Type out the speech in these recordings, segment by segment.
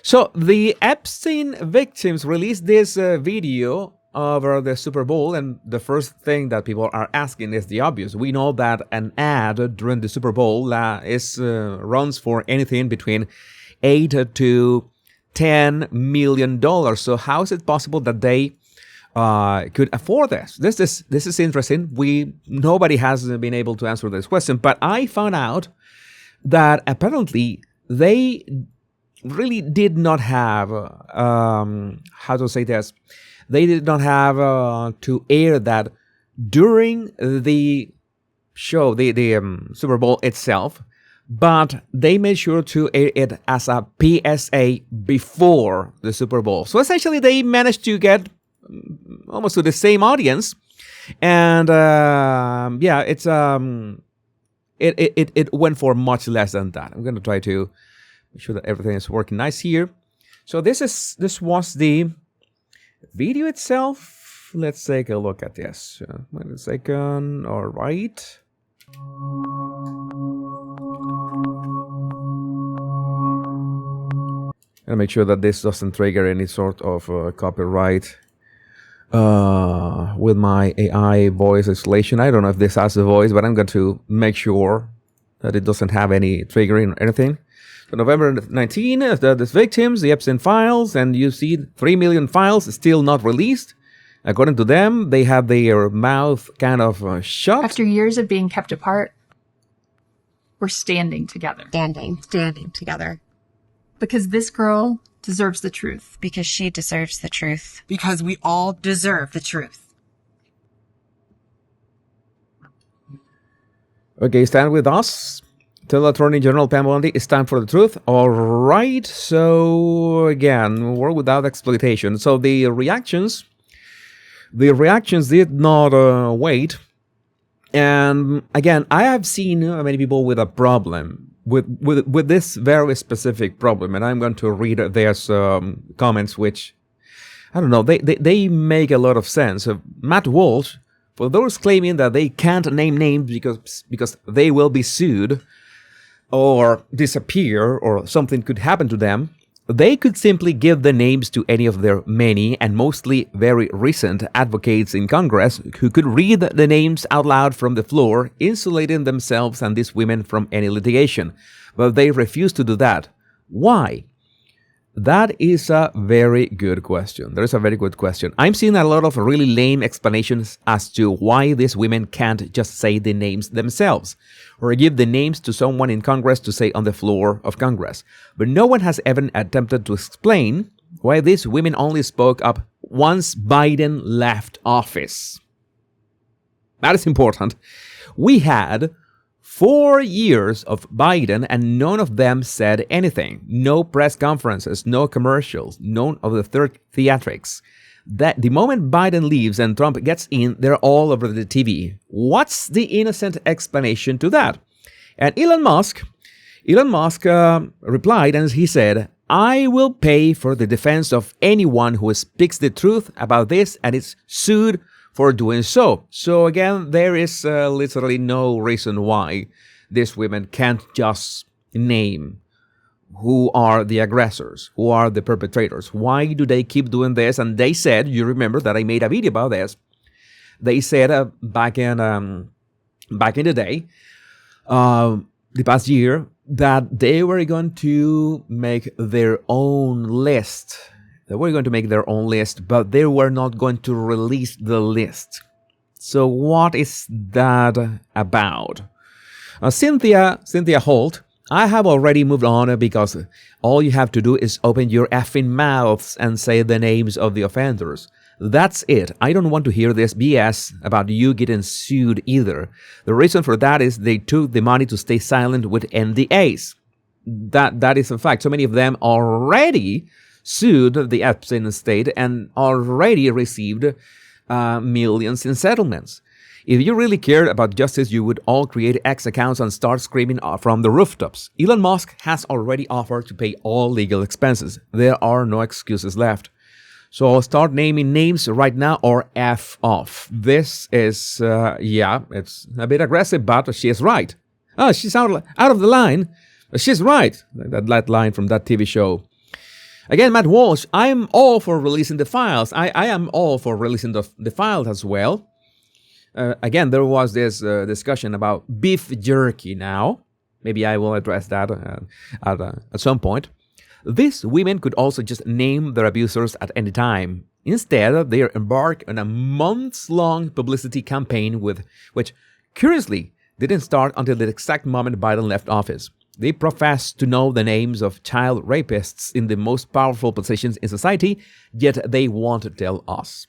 So the Epstein victims released this video over the Super Bowl, and the first thing that people are asking is the obvious. We know that an ad during the Super Bowl runs for anything between $8 to $10 million. So how is it possible that they could afford this? This is interesting. Nobody has been able to answer this question, but I found out that apparently they really did not have how to say this. They did not have to air that during the show, the Super Bowl itself, but they made sure to air it as a PSA before the Super Bowl. So essentially, they managed to get almost to the same audience, and yeah, it went for much less than that. I'm going to try to make sure that everything is working nice here. So this was the video itself. Let's take a look at this. Wait a second. All right. And make sure that this doesn't trigger any sort of copyright with my AI voice installation. I don't know if this has a voice, but I'm going to make sure that it doesn't have any triggering or anything. So November 19, the victims, the Epstein files, and you see 3 million files still not released. According to them, they have their mouth kind of shut. After years of being kept apart, we're standing together. Standing together. Because this girl deserves the truth. Because she deserves the truth. Because we all deserve the truth. Okay, stand with us. Tell Attorney General Pam Bondi it's time for the truth. All right. So again, war without exploitation. So the reactions did not wait. And again, I have seen many people with a problem with this very specific problem, and I'm going to read their comments, which I don't know. They make a lot of sense. Matt Walsh, for those claiming that they can't name names because they will be sued or disappear or something could happen to them, they could simply give the names to any of their many and mostly very recent advocates in Congress who could read the names out loud from the floor, insulating themselves and these women from any litigation. But they refuse to do that. Why? That is a very good question. That is a very good question. I'm seeing a lot of really lame explanations as to why these women can't just say the names themselves or give the names to someone in Congress to say on the floor of Congress. But no one has ever attempted to explain why these women only spoke up once Biden left office. That is important. We had 4 years of Biden and none of them said anything. No press conferences, no commercials, none of the third theatrics. That the moment Biden leaves and Trump gets in, they're all over the TV. What's the innocent explanation to that? And Elon Musk replied and he said, I will pay for the defense of anyone who speaks the truth about this and is sued for doing so. So again, there is literally no reason why these women can't just name who are the aggressors, who are the perpetrators. Why do they keep doing this? And they said, you remember that I made a video about this. They said back in the day, the past year, that they were going to make their own list. They were going to make their own list, but they were not going to release the list. So what is that about? Cynthia Holt, I have already moved on because all you have to do is open your effing mouths and say the names of the offenders. That's it. I don't want to hear this BS about you getting sued either. The reason for that is they took the money to stay silent with NDAs. That is a fact. So many of them already sued the Epstein estate and already received millions in settlements. If you really cared about justice, you would all create X accounts and start screaming from the rooftops. Elon Musk has already offered to pay all legal expenses. There are no excuses left. So I'll start naming names right now or F off. This is, it's a bit aggressive, but she is right. Oh, she's out of the line. She's right. That line from that TV show. Again, Matt Walsh, I'm all for releasing the files. I am all for releasing the files as well. Again, there was this discussion about beef jerky now. Maybe I will address that at some point. These women could also just name their abusers at any time. Instead, they embark on a months-long publicity campaign which, curiously, didn't start until the exact moment Biden left office. They profess to know the names of child rapists in the most powerful positions in society, yet they won't tell us.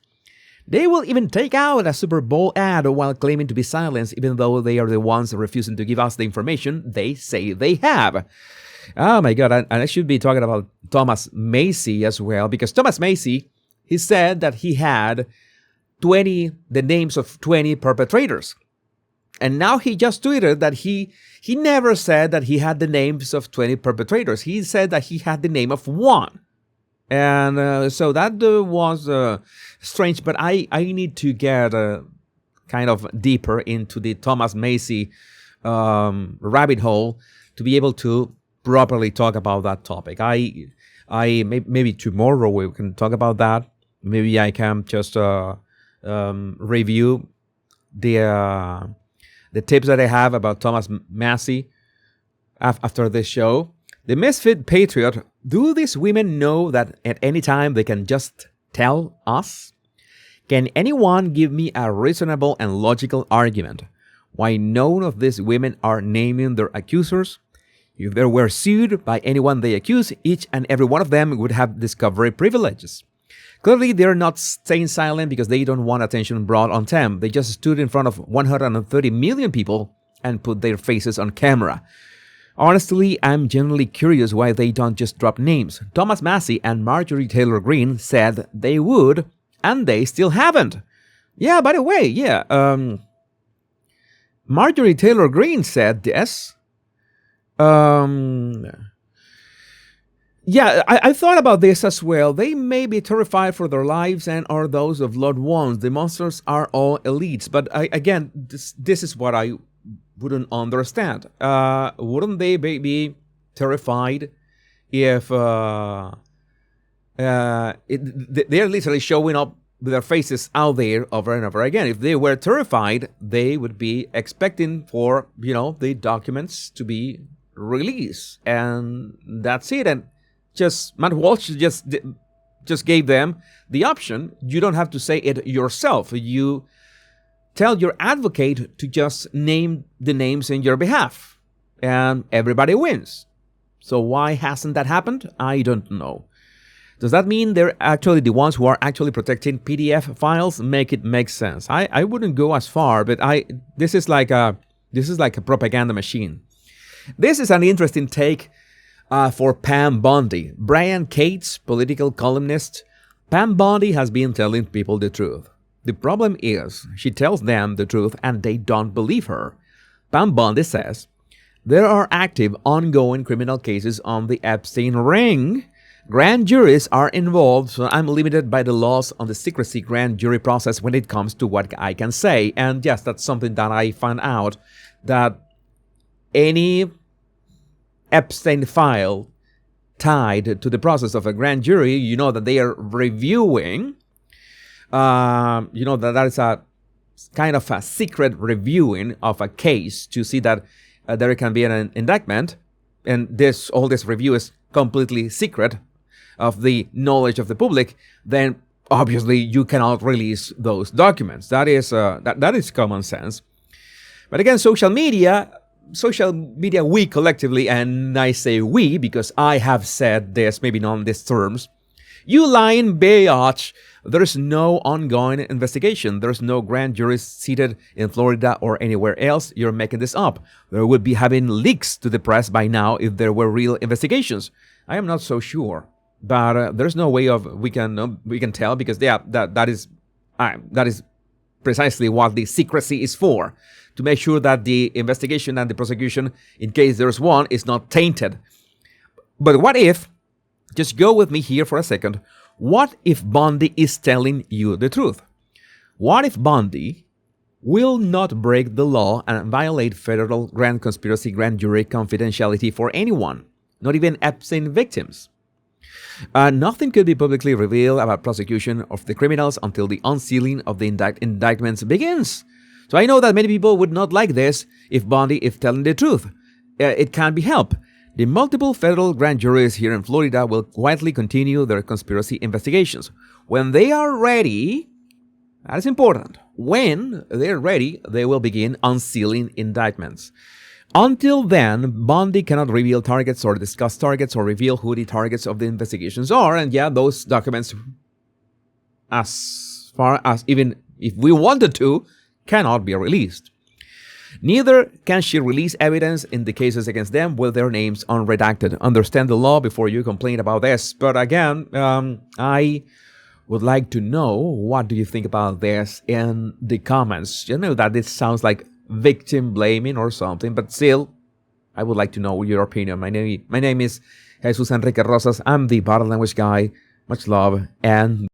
They will even take out a Super Bowl ad while claiming to be silenced, even though they are the ones refusing to give us the information they say they have. Oh my God, and I should be talking about Thomas Macy as well, because Thomas Macy, he said that he had the names of 20 perpetrators. And now he just tweeted that he never said that he had the names of 20 perpetrators. He said that he had the name of one. And so that was strange, but I need to get kind of deeper into the Thomas Macy rabbit hole to be able to properly talk about that topic. Maybe tomorrow we can talk about that. Maybe I can just review the tips that I have about Thomas Macy after this show. The Misfit Patriot, do these women know that at any time they can just tell us? Can anyone give me a reasonable and logical argument why none of these women are naming their accusers? If they were sued by anyone they accuse, each and every one of them would have discovery privileges. Clearly, they're not staying silent because they don't want attention brought on them. They just stood in front of 130 million people and put their faces on camera. Honestly, I'm genuinely curious why they don't just drop names. Thomas Macy and Marjorie Taylor Greene said they would, and they still haven't. Yeah, by the way, Marjorie Taylor Greene said this. I thought about this as well. They may be terrified for their lives and or those of loved ones. The monsters are all elites. But again, this is what I wouldn't understand. Wouldn't they be terrified if they're literally showing up with their faces out there over and over again? If they were terrified, they would be expecting for, the documents to be released. And that's it. And just Matt Walsh just gave them the option. You don't have to say it yourself. You tell your advocate to just name the names in your behalf, and everybody wins. So why hasn't that happened? I don't know. Does that mean they're actually the ones who are actually protecting PDF files? Make it make sense. I wouldn't go as far, but this is like a propaganda machine. This is an interesting take for Pam Bondi. Brian Cates, political columnist. Pam Bondi has been telling people the truth. The problem is, she tells them the truth and they don't believe her. Pam Bondi says, there are active, ongoing criminal cases on the Epstein ring. Grand juries are involved, so I'm limited by the laws on the secrecy grand jury process when it comes to what I can say. And yes, that's something that I found out, that any Epstein file tied to the process of a grand jury, that they are reviewing, that is a kind of a secret reviewing of a case to see that there can be an indictment, and all this review is completely secret of the knowledge of the public, then obviously you cannot release those documents. That is common sense. But again, social media, we collectively, and I say we because I have said this, maybe not in these terms, you lying biatch. There's no ongoing investigation. There's no grand jury seated in Florida or anywhere else. You're making this up. There would be having leaks to the press by now if there were real investigations. I am not so sure, but there's no way we can tell, because that is precisely what the secrecy is for, to make sure that the investigation and the prosecution, in case there's one, is not tainted. But what if, just go with me here for a second, what if Bondi is telling you the truth? What if Bondi will not break the law and violate federal grand conspiracy grand jury confidentiality for anyone, not even Epstein victims? Nothing could be publicly revealed about prosecution of the criminals until the unsealing of the indictments begins. So I know that many people would not like this if Bundy is telling the truth. It can't be helped. The multiple federal grand juries here in Florida will quietly continue their conspiracy investigations. When they are ready, that is important. When they're ready, they will begin unsealing indictments. Until then, Bundy cannot reveal targets or discuss targets or reveal who the targets of the investigations are. And yeah, those documents, as far as even if we wanted to, cannot be released. Neither can she release evidence in the cases against them with their names unredacted. Understand the law before you complain about this. But again, I would like to know what do you think about this in the comments. You know that this sounds like victim blaming or something, but still, I would like to know your opinion. My name is Jesus Enrique Rosas. I'm the body language guy. Much love and